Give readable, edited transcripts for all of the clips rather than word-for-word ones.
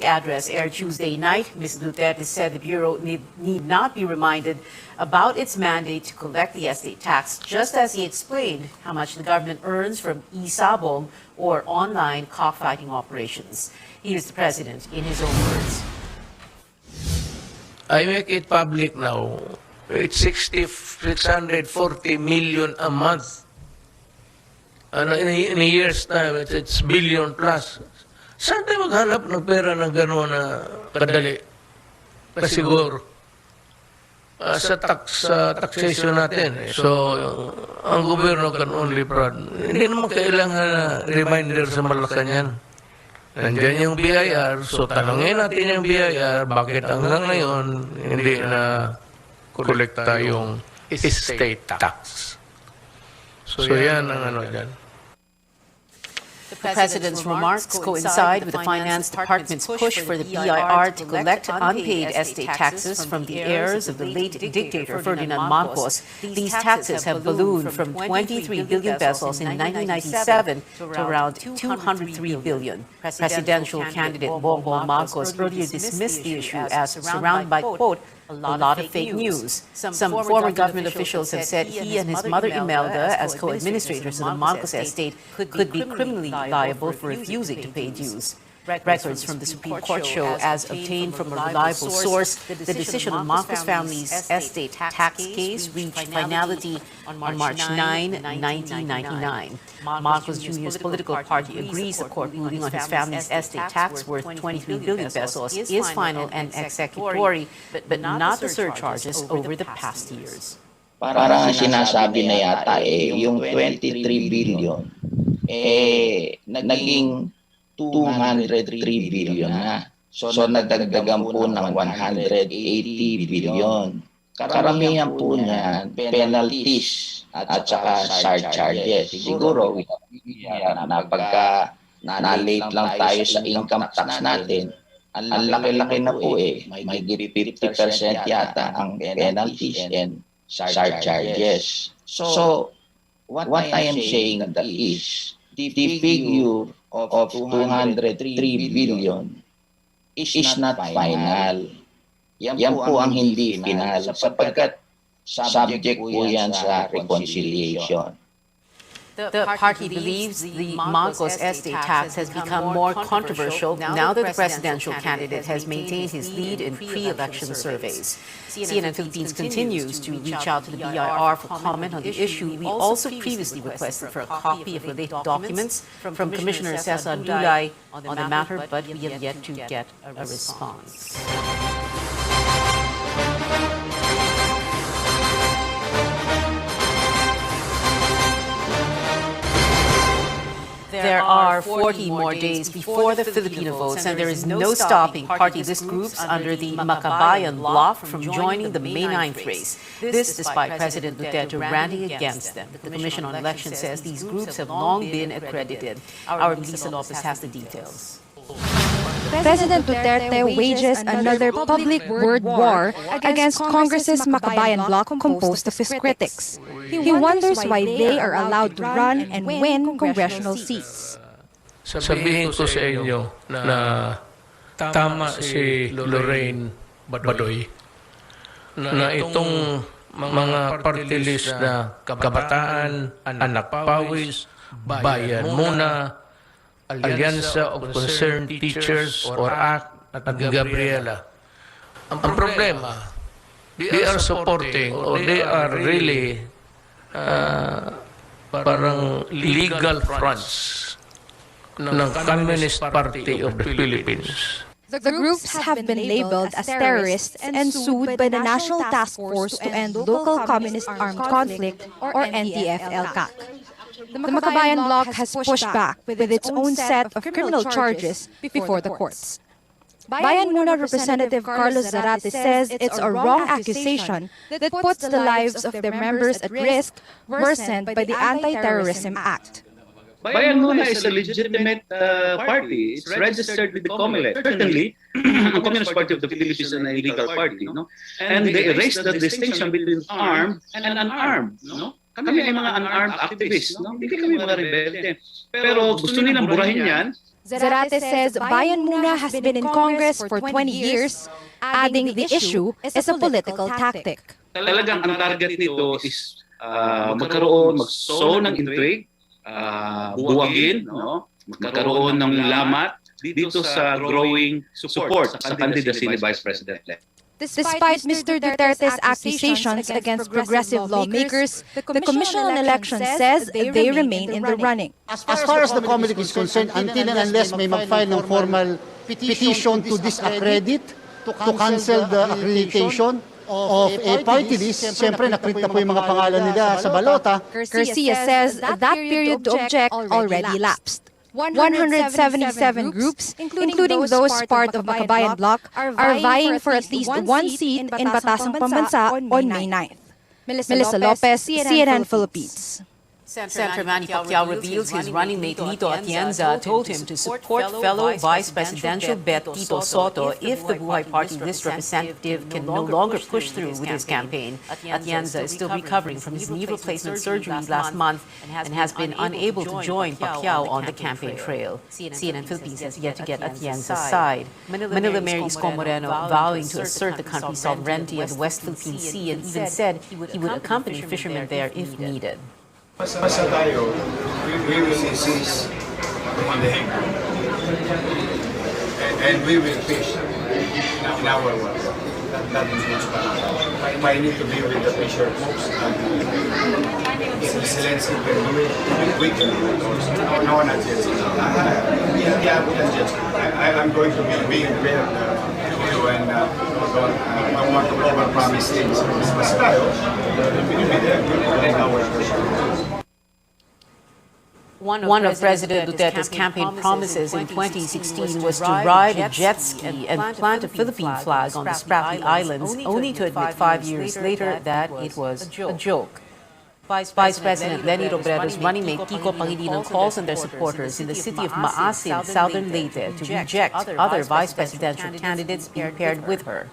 address aired Tuesday night, Ms. Duterte said the Bureau need not be reminded about its mandate to collect the estate tax, just as he explained how much the government earns from e-sabong or online cockfighting operations. Here's the president in his own words. I make it public now. It's 640 million a month. And in a year's time, it's billion plus. Saan tayo maghanap ng pera ng gano'n na kadali? Pasiguro. Sa taxation natin. So, ang gobyerno can only fraud. Hindi naman kailangan na reminder sa Malacanang. Nandiyan yung BIR, so tanongin natin yung BIR, bakit hanggang ngayon hindi na kolekta yung estate tax. So yan ang ano dyan. The president's remarks coincide with the Finance Department's push for the BIR to collect unpaid estate taxes from the heirs of the late dictator Ferdinand Marcos. These taxes have ballooned from 23 billion pesos in 1997 to around 203 billion. Presidential candidate Bongbong Marcos earlier dismissed the issue as surrounded by, quote, a lot of fake news. Some former government officials have said he and his mother Imelda, as co-administrators of the Marcos estate, could be criminally liable for refusing to pay dues. Records from the Supreme Court show, as obtained from a reliable source, the decision on Marcos family's estate tax case reached finality on March 9, 1999. Marcos Jr.'s political party agrees the court ruling on his family's estate tax worth 23 billion pesos is final and executory, but not the surcharges over the past years. Parang sinasabi na yata yung 23 billion naging 203 billion na. So nagdagdagan po ng 180 billion. Karamihan po niyan, penalties at saka surcharges. Siguro, pagka na-late lang tayo sa income tax natin, ang laki-laki na po may 50% yata ang penalties and surcharges. So, what I am saying is, the figure of 203 billion is not final. Yan po ang hindi final sapagkat subject po yan sa reconciliation. The party believes the Marcos estate tax has become more controversial now that the presidential candidate has maintained his lead in pre-election surveys. CNN Philippines continues to reach out to the BIR for comment on the issue. We also previously requested for a copy of related documents from Commissioner Cesar Dulay on the matter, but we have yet to get a response. There are 40 more days before the Filipino votes, and there is no stopping party list groups under the Makabayan bloc from joining the May 9th race. This despite President Duterte ranting against them. The Commission on Elections says these groups have long been accredited. Our Melissa Lopez has the details. President Duterte wages another public word war against Congress's Makabayan bloc composed of his critics. He wonders why they are allowed to run and win congressional seats. Sabihin ko sa inyo na tama si Lorraine Badoy na itong mga party list na kabataan, anak pawis, bayan muna, Alyansa of Concerned Teachers or ACT at Gabriela. Ang problema, they are supporting or they are really parang legal fronts ng Communist Party of the Philippines. The groups have been labeled as terrorists and sued by the National Task Force to End Local Communist Armed Conflict or NTF-LCAC. The Makabayan bloc has pushed back with its own set of criminal charges before the courts. Bayan Muna Representative Carlos Zarate says it's a wrong accusation that puts the lives of their members at risk worsened by the Anti-Terrorism Act. Bayan Muna is a legitimate party. It's registered with the COMELEC. Certainly, the Communist Party of the Philippines is an illegal party. No? And they erased the distinction between armed and unarmed. No? Kami ay mga unarmed activists. No? Hindi kami mga rebelde. Pero gusto nilang burahin yan Zarate says Bayan Muna has been in Congress for 20 years, adding the issue is a political tactic. Talagang ang target nito is mag-sow ng intrigue, buwagin, no? Magkaroon ng lamat dito sa growing support sa candidacy ni Vice President. Despite Mr. Duterte's accusations against progressive lawmakers, the Commission on Elections says they remain in the running. As far as the COMELEC is concerned, until and unless may mag-file ng formal petition to disaccredit, to cancel the accreditation of a party list, siyempre nakrita po yung mga pangalan nila sa balota. Garcia says that period to object already lapsed. 177 groups, including those part of Makabayan Bloc, are vying for at least one seat in Batasang Pambansa on May 9th. Melissa Lopez, CNN Philippines. Senator Manny Pacquiao reveals his running mate Lito Atienza told him to support fellow Vice Presidential bet Tito Soto if the Buhay Party list representative can no longer push through with his campaign. Atienza is still recovering from his knee replacement surgery last month and has been unable to join Pacquiao on the campaign trail. CNN Philippines has yet to get Atienza's side. Manila Mayor Isko Moreno vowing to assert the country's sovereignty of the West Philippine Sea and even said he would accompany fishermen there if needed. Basta tayo, we will insist on the hang. And we will fish in our world. That includes Panama. I need to be with the fisher folks. If Zelensky can do it, we can do it also. No one has yet seen it. Yeah, we can just. I'm going to be being prepared when don't want to overpromise things. Basta tayo, we will be there. We will protect our fisher. One of President Duterte's campaign promises in 2016 was to ride a jet ski and plant a Philippine flag on the Spratly Islands, only to admit 5 years later that it was a joke. Vice President Leni Robredo's running mate Kiko Pangilinan calls on their supporters in the city of Maasin, southern Leyte, to reject other vice presidential candidates being paired with her.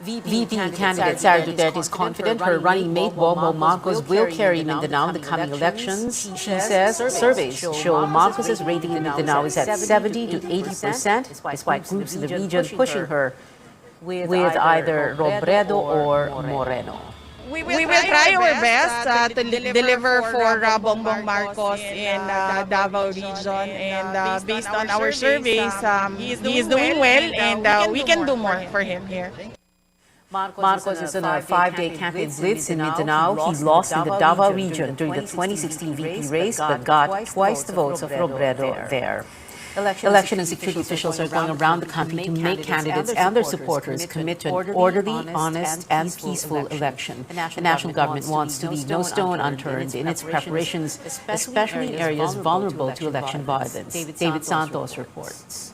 VP candidate Sara Duterte is confident her running mate Bongbong Marcos will carry Mindanao in the coming elections. She says surveys show Marcos's rating in Mindanao is at 70 to 80%, despite groups in the region pushing her with either Robredo or Moreno. We will try our best to deliver for Bongbong Marcos in Davao region, and based on our surveys, he is doing well, and we can do more for him here. Marcos is on a 5-day campaign blitz in Mindanao. He lost in the Davao region during the 2016 VP race, but got twice the votes of Robredo there. Election and security officials are going around the country to make candidates and their supporters commit to an orderly, honest, and peaceful election. The national government wants to leave no stone unturned in its preparations, especially in areas vulnerable to election violence. David Santos reports.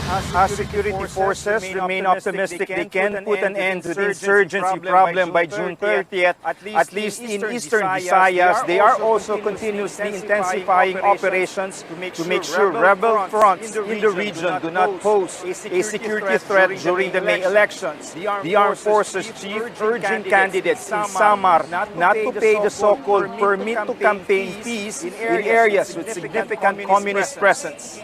As security forces remain optimistic they can put an end to the insurgency problem by June 30th, at least in eastern Visayas, they are also continuously intensifying operations to make sure rebel fronts in the region do not pose a security threat during the May elections. The Armed Forces Chief urging candidates in Samar not to pay the so-called permit to campaign fees in areas with significant communist presence.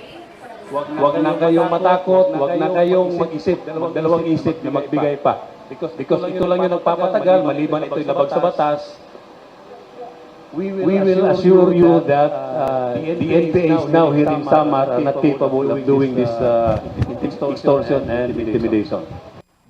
Wag na kayong matakot, wag na kayong mag-isip, dalawang isip na magbigay pa. Because ito lang yung nagpapatagal, maliban ito'y labag sa batas. We will assure you that the NPA is now here in Samar are not capable of doing this extortion and intimidation.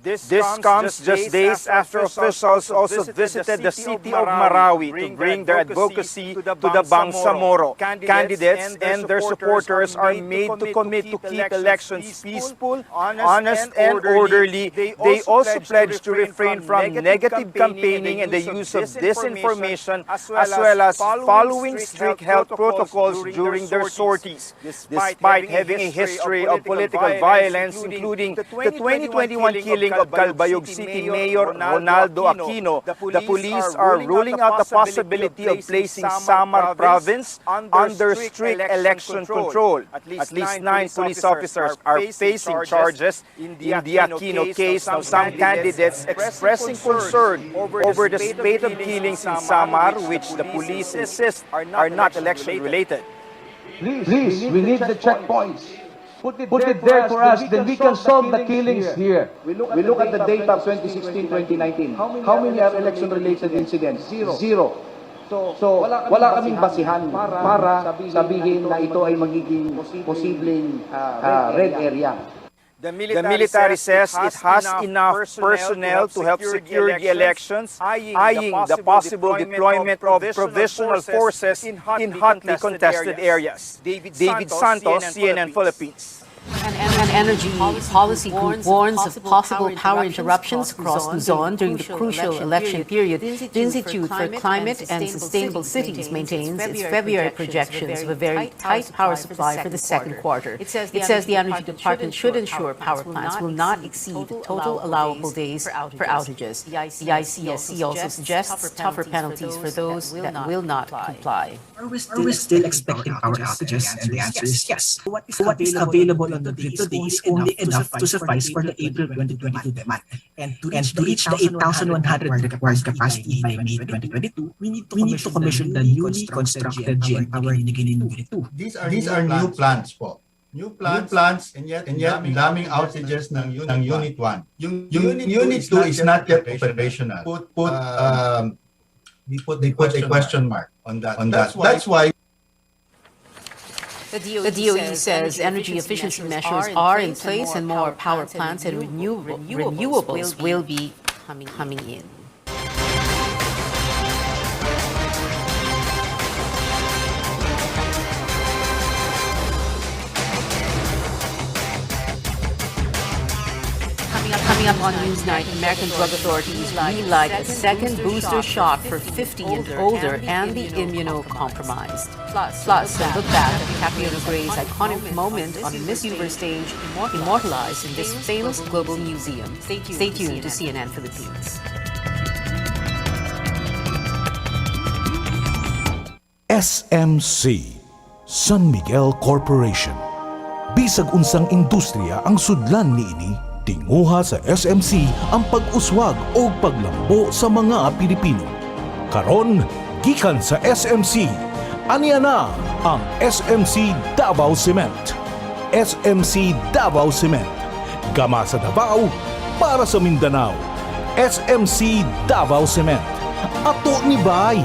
This comes just days after officials also visited the city of Marawi to bring their advocacy to the Bangsamoro. Candidates and their supporters are made to commit to keep elections peaceful, honest, and orderly. They also pledge to refrain from negative campaigning and the use of disinformation, as well as following strict health protocols during their sorties. Despite having a history of political violence, including the 2021 killing of Calbayog City Mayor Ronaldo Aquino, the police are ruling out the possibility of placing Samar Province under strict election control. At least 9 police officers are facing charges in the Aquino case. Now, some candidates expressing concern over the spate of killings in Samar, which the police insist are not election-related. Please, we need the checkpoints. Put it there for us, then we can solve the killings here. We look at the data of 2016-2019. How many are election-related incidents? Zero. So wala kaming basihan para sabihin na ito ay magiging posibleng red area. The military says it has enough personnel to help secure the elections, eyeing the possible deployment of provisional forces in hotly contested areas. David Santos, CNN Philippines. An energy policy group warns of possible power interruptions across Luzon during the crucial election period. The Institute for Climate and Sustainable Cities maintains its February projections of a very tight power supply for the second quarter. It says the Energy Department should ensure power plants will not exceed the total allowable days for outages. The ICSC also suggests tougher penalties for those that will not comply. Are we still expecting power outages? And the answer is yes. What is available on the grid today is only enough to suffice for the April 2022 demand. And to reach the 8,100 required capacity by May 2022, we need to commission the newly constructed GN Power Unit 2. These are new plants po. New plants and yet daming outages ng Unit 1. Yung Unit 2 is not yet operational. We put a question mark on that. That's why The DOE says energy efficiency measures are in place and more power plants and renewables will be coming in. Coming up on Newsnight, American drug authorities greenlight a second booster shot for 50 and older and the immunocompromised. Plus, a look back at Catriona Gray's iconic moment on the Miss Universe stage, immortalized in this famous global museum. Stay tuned to CNN Philippines. SMC, San Miguel Corporation. Bisag unsang industriya ang sudlan niini, tinguha sa SMC ang pag-uswag o paglambo sa mga Pilipino. Karon, gikan sa SMC, aniya na ang SMC Davao Cement. SMC Davao Cement. Gama sa Davao, para sa Mindanao. SMC Davao Cement. Ato ni Bay.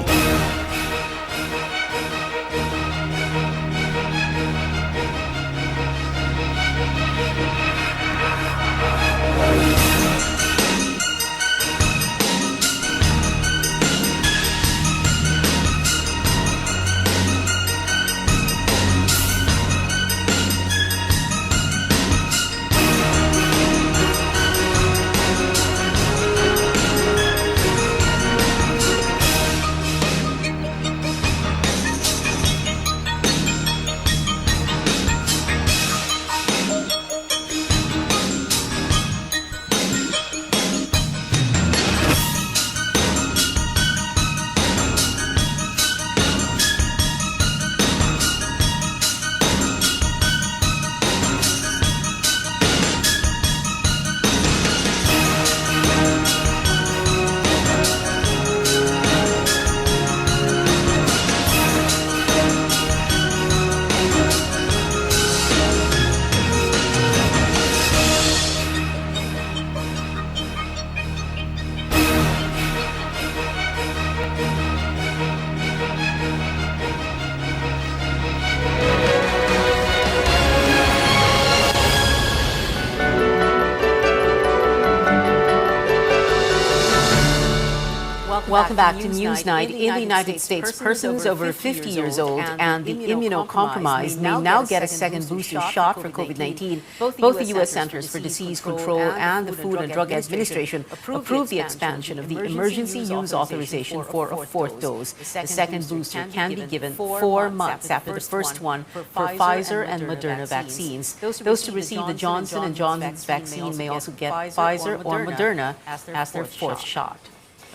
Welcome back to Newsnight. In the United States, persons over 50 years old and the immunocompromised may now get a second booster shot for COVID-19. Both the U.S. Centers for Disease Control and the Food and Drug Administration approved the expansion of the emergency use authorization for a fourth dose. The second booster can be given 4 months after the first one for Pfizer and Moderna vaccines. Those to receive the Johnson & Johnson's vaccine may also get Pfizer or Moderna as their fourth shot.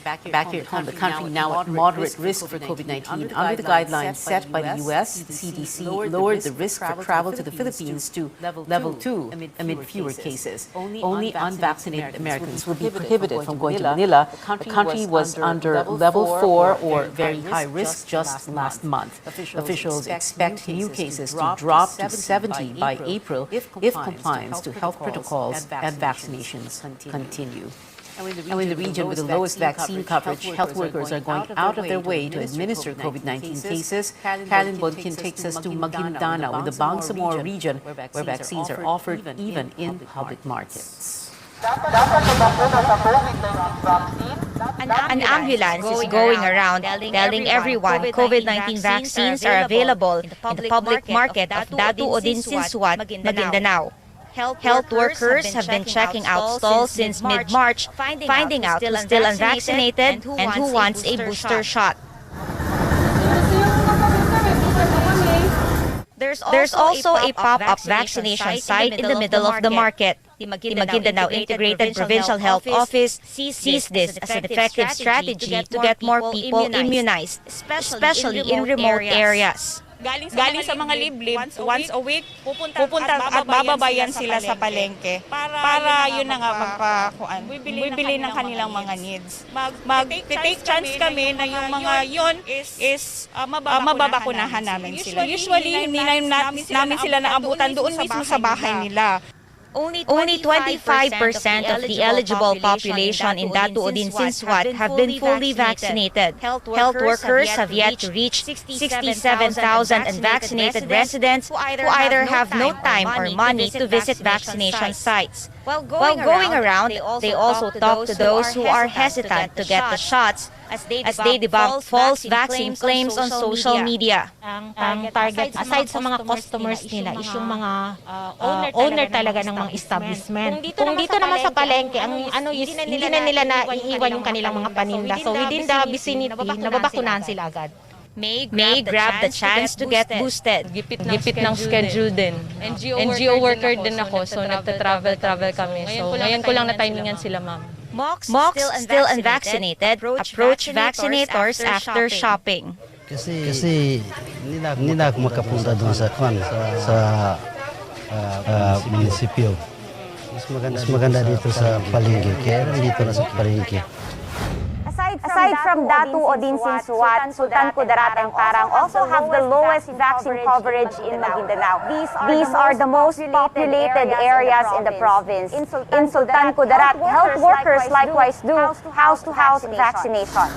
Back here at home, the country now at moderate risk for COVID-19. Under the guidelines set by the U.S., the CDC lowered the risk for travel to the Philippines to level 2 amid fewer cases. Only unvaccinated Americans will be prohibited from going to Manila. The country was under level 4 or very high risk just last month. Officials expect new cases to drop to 70 by April if compliance to health protocols and vaccinations continue. And in the region with the lowest vaccine coverage, health workers are going out of their way to administer COVID-19 cases. Carolyn Bonkin takes us to Maguindanao in the Bangsamoro region, where vaccines are offered even in public markets. An ambulance is going around telling everyone COVID-19 vaccines are available in the public market of Datu Odinsinsuat, Maguindanao. Health workers have been checking out stalls since mid-March, finding out who's still unvaccinated and who wants a booster shot. There's also a pop-up vaccination site in the middle of the market. The Maguindanao Integrated Provincial Health Office sees this as an effective strategy to get more people immunized, especially in remote areas. Galing sa mga liblib, once a week, pupunta at bababayan sila sa palengke para yun na nga bibili ng kanilang mga needs. Mag-take chance kami na yung mga yun is mababakunahan namin sila. Usually, hindi namin sila naabutan doon mismo sa bahay nila. Only 25% of the eligible population in Datu Odinsinsuat have been fully vaccinated. Health workers have yet to reach 67,000 unvaccinated residents who either have no time or money to visit vaccination sites. While going around, they also talk to those who are hesitant to get the shots as they debunk false vaccine claims on social media. Ang target, aside sa mga customers nila, is yung mga owner talaga ng mga establishment. Kung dito naman sa palengke, ang hindi na nila na iiwan yung kanilang mga paninda. So within the vicinity, nababakunahan sila agad. May grab the chance to get boosted. Gipit ng schedule din. NGO worker din ako, so nagta-travel kami. So ngayon ko lang na-timingan sila, ma'am. Mocs, still unvaccinated, approach vaccinators after shopping. Kasi hindi na ako makapunta doon sa munisipyo. Mas maganda dito sa palengke, kaya dito na sa palengke. Aside from Datu Odinsinsuat, Sultan Kudarat and Parang also have the lowest vaccine coverage in Maguindanao. These are the most populated areas in the province. In Sultan Kudarat, health workers likewise do house-to-house vaccinations.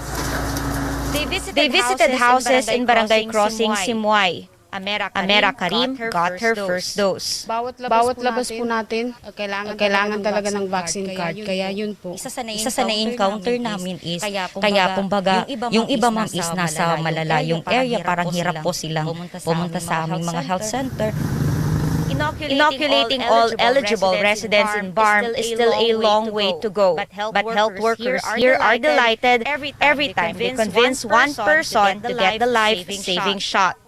They visited houses in Barangay Crossing, Simuay. Amera Karim got her first dose. Bawat labas po natin, kailangan talaga ng vaccine card. Kaya yun po. Isa sa na-encounter namin is, kaya kumbaga, yung iba ma'am is nasa malalayong area, parang hirap po silang pumunta sa aming mga health center. Inoculating all eligible residents in BARM is still a long way to go. But health workers here are delighted every time they convince one person to get the life-saving shot.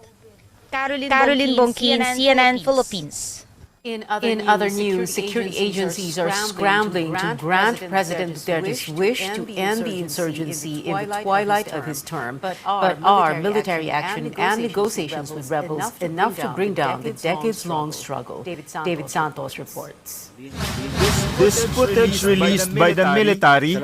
Caroline Bonkin, CNN Philippines. In other news, security agencies are scrambling to grant President Duterte's wish to end the insurgency in the twilight of his term. But are military action and negotiations with rebels enough to bring down the decades-long struggle? David Santos reports. This footage released by the military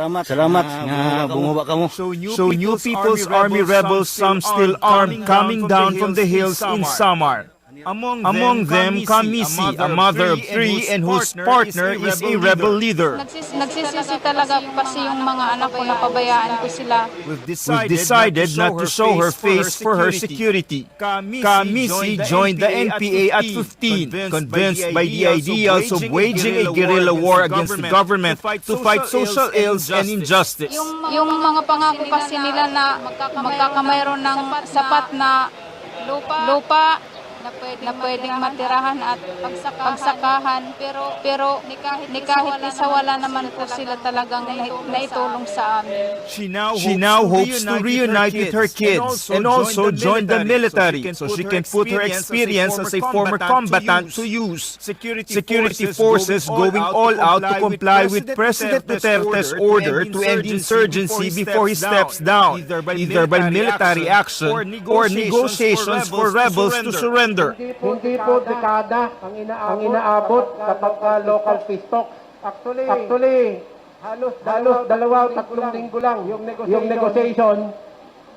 show New People's Army rebels, some still armed, coming down from the hills in Samar. Among them, Kamisi, a mother of three and whose partner is a rebel leader. Nagsisisi talaga kasi yung mga anak ko, napabayaan ko sila. We've decided not to show her face for her security. Kamisi joined the NPA at 15, convinced by the ideals of waging a guerrilla war against the government to fight social ills and injustice. Yung mga pangako kasi nila na magkakamayroon ng sapat na lupa na pwedeng matirahan at pagsakahan, pero ni kahit isa wala naman po sila talagang naitulong sa amin. She now hopes to reunite with her kids and also join the military so she can put her experience as a former combatant to use. Security forces going all out to comply with President Duterte's order to end insurgency before he steps down, either by military action or negotiations for rebels to surrender. Hindi po dekada ang inaabot kapag local peace talks. Actually, halos 2-3 linggo lang yung negotiation.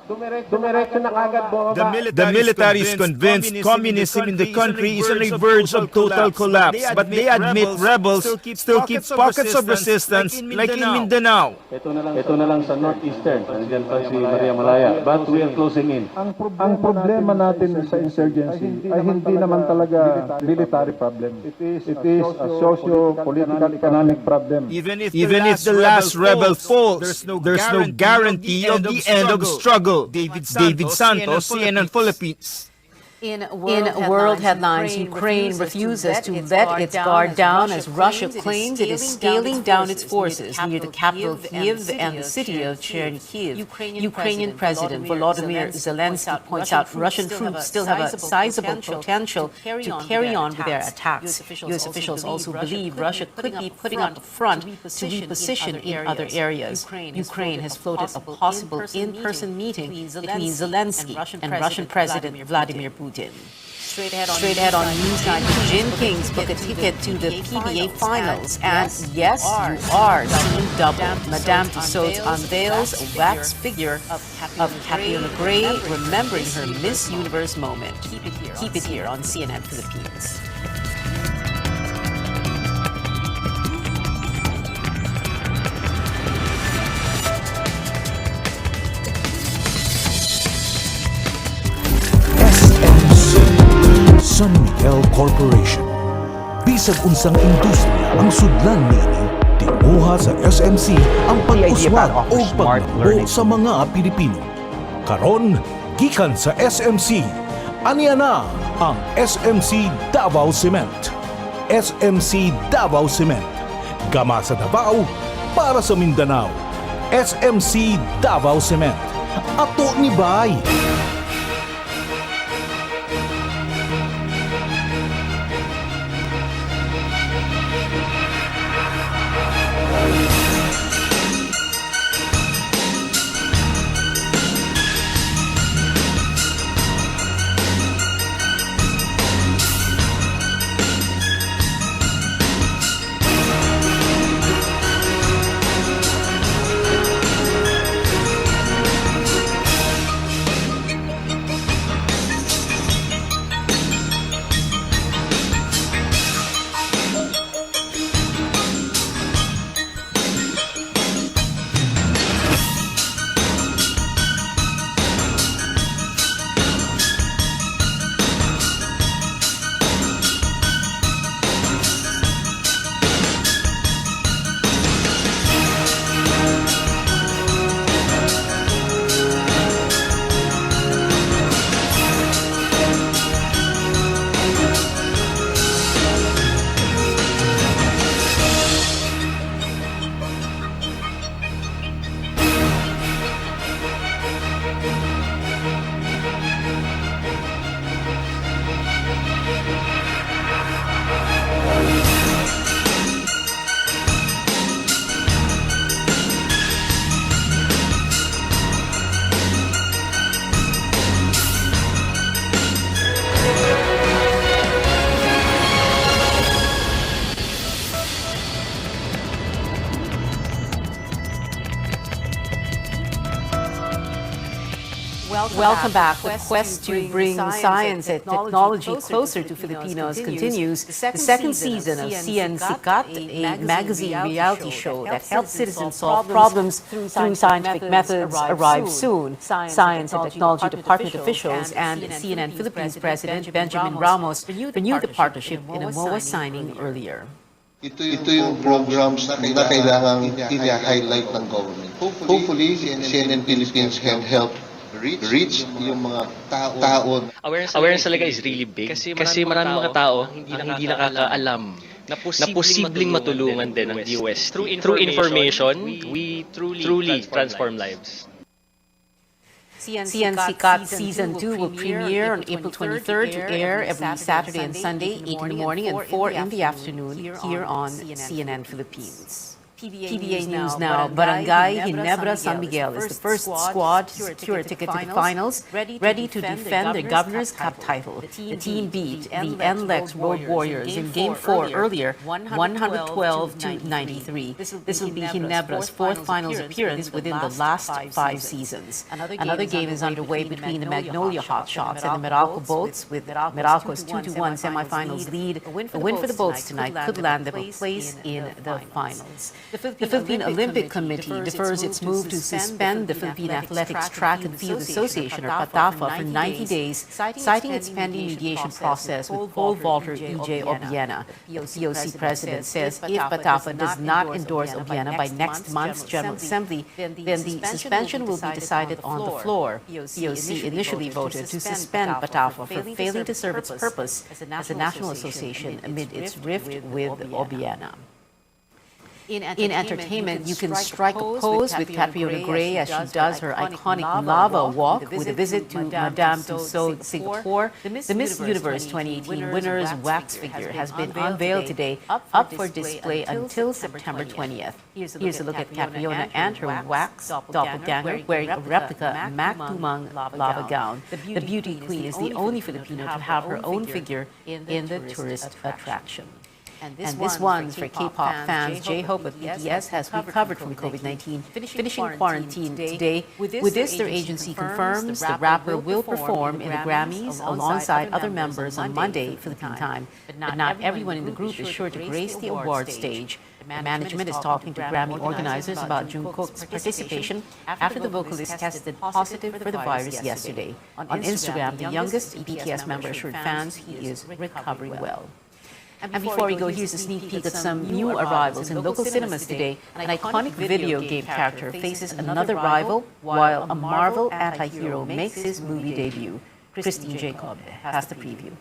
Dumiretso na kagad po. The military is convinced communism in the country is on the verge of total collapse, but they admit rebels still keep pockets of resistance like in Mindanao. Ito na lang sa northeastern. Nandiyan pa si Maria Malaya. But we are closing in. Ang problema natin sa insurgency ay hindi naman talaga military problem. It is a socio-political economic problem. Even if the last rebel falls, there's no guarantee of the end of the struggle. David Santos, CNN Philippines. In world headlines, Ukraine refuses to let its guard down as Russia claims it is scaling down its forces near the capital Kyiv and the city of Chernihiv. Ukrainian President Volodymyr Zelensky points out Russian troops still have a sizable potential to carry on with their attacks. U.S. officials also believe Russia could be putting up a front to reposition in other areas. Ukraine has floated a possible in-person meeting between Zelensky and Russian President Vladimir Putin. Straight ahead on Newsnight, Jin Kings book a ticket to the PBA finals. And yes, you are seeing double. Madame Tussauds unveils a wax figure of Catriona Gray, remembering her Miss Universe moment. Keep it here on CNN Philippines. San Miguel Corporation. Bisag unsang industriya ang sudlan niini, tinguha sa SMC ang pag-uswag o paglambo sa mga Pilipino. Karon, gikan sa SMC, aniya na ang SMC Davao Cement. SMC Davao Cement. Gama sa Davao, para sa Mindanao. SMC Davao Cement. Ato ni Bay. Welcome back. The quest to bring science and technology closer to Filipinos continues. The second season of CN Sikat, a magazine reality show that helps citizens solve problems through scientific methods, arrived soon. Science and Technology Department officials and CNN Philippines President Benjamin Ramos renewed the partnership in a MOA signing earlier. Ito yung programs na kailangang i-highlight ng government. Hopefully, CNN Philippines can help reach yung mga tao. Awareness talaga is really big kasi maraming mga tao hindi nakakaalam na posibleng matulungan din ng US. Through information, we truly transform lives. CN Sikat Season 2 will premiere on April 23rd to air every Saturday and Sunday, 8 in the morning and 4 in the afternoon, here on CNN Philippines. PBA News now. Barangay Ginebra San Miguel is the first squad to secure a ticket to the finals, ready to defend their Governor's Cup title. The team beat the NLEX Road Warriors in Game 4 earlier, 112-93. This will be Ginebra's fourth finals appearance within the last 5 seasons. Another game is underway between the Magnolia Hotshots and the Meralco Bolts, with Meralco's 2-1 semifinals lead. A win for the Bolts tonight could land them a place in the finals. The Philippine Olympic Committee defers its move to suspend the Philippine Athletics Track and Field Association, or PATAFA, for 90 days, citing its pending mediation process with pole vaulter EJ Obiena. The POC president says if PATAFA does not endorse Obiena by next month's General Assembly, then the suspension will be decided on the floor. POC initially voted to suspend PATAFA for failing to serve its purpose as a national association amid its rift with Obiena. In entertainment, you can strike a pose with Catriona Gray as she does her iconic lava walk with a visit to Madame Tussauds, Singapore. The Miss Universe 2018 winner's wax figure has been unveiled today, up for display until September 20th. Here's a look at Catriona and her wax doppelganger wearing a replica Mac Tumang lava gown. The beauty queen is the only Filipino to have her own figure in the tourist attraction. And this one's for K-pop fans. J-Hope of BTS has recovered from COVID-19, finishing quarantine today. With this, their agency confirms the rapper will perform in the Grammys alongside other members on Monday, Philippine time. But not everyone in the group is sure to grace the award stage. Management is talking to Grammy organizers about Jungkook's participation after the vocalist tested positive for the virus yesterday. On Instagram, the youngest BTS member assured fans he is recovering well. And before we go, here's a sneak peek at some new arrivals in local cinemas today. An iconic video game character faces another rival, while a Marvel anti-hero makes his movie debut. Christine Jacob has the preview.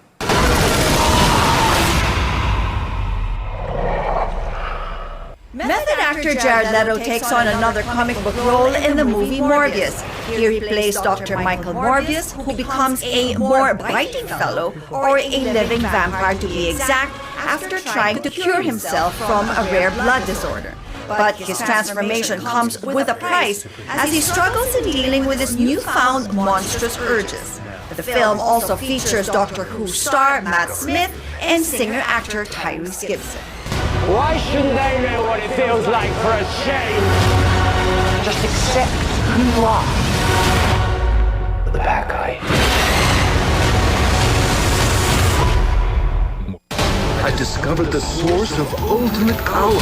Method actor Jared Leto takes on another comic book role in the movie Morbius. Here he plays Dr. Michael Morbius, who becomes a more biting fellow, or a living vampire to be exact, after trying to cure himself from a rare blood disorder. But his transformation comes with a price as he struggles in dealing with his newfound monstrous urges. The film also features Doctor Who star Matt Smith and singer-actor Tyrese Gibson. Why shouldn't they know what it feels like for a change? Just accept who you are. The bad guy. I discovered the source of ultimate power.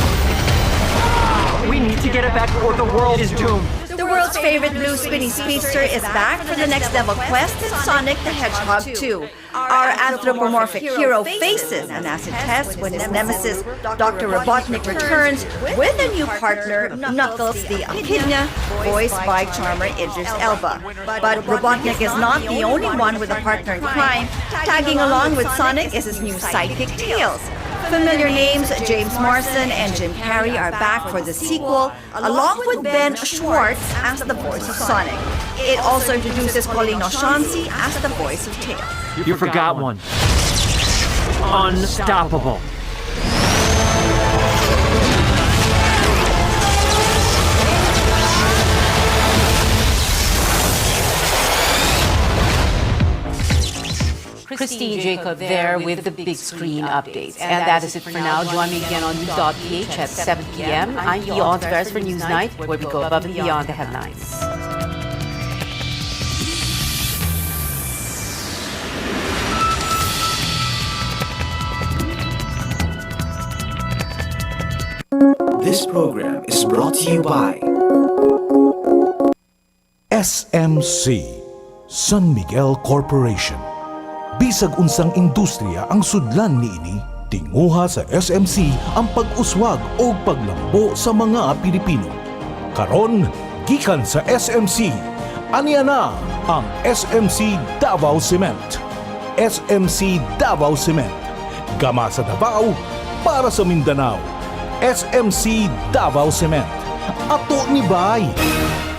We need to get it back or the world is doomed. The world's favorite blue spinny speedster is back for the next level quest in Sonic the Hedgehog 2. Our anthropomorphic hero faces an acid test when his nemesis, Dr. Robotnik, returns with a new partner, Knuckles the Echidna, voiced by charmer Idris Elba. But Robotnik is not the only one with a partner in crime. Tagging along with Sonic is his new sidekick, Tails. Familiar names James Marsden and Jim Carrey are back for the sequel, along with Ben Schwartz as the voice of Sonic. It also introduces Colleen O'Shaughnessy as the voice of Tails. You forgot one. Unstoppable. Christine Jacob there with the big screen updates. And that is it for now. Join me again on news.ph at 7 p.m. I'm Beyond Tavares for Newsnight, where we go above and beyond the headlines. This program is brought to you by SMC, San Miguel Corporation. Bisag unsang industriya ang sudlan niini, tinguha sa SMC ang pag-uswag o paglambo sa mga Pilipino. Karon, gikan sa SMC, aniya na ang SMC Davao Cement. SMC Davao Cement. Gama sa Davao para sa Mindanao. SMC Davao Cement. Ato ni Bay.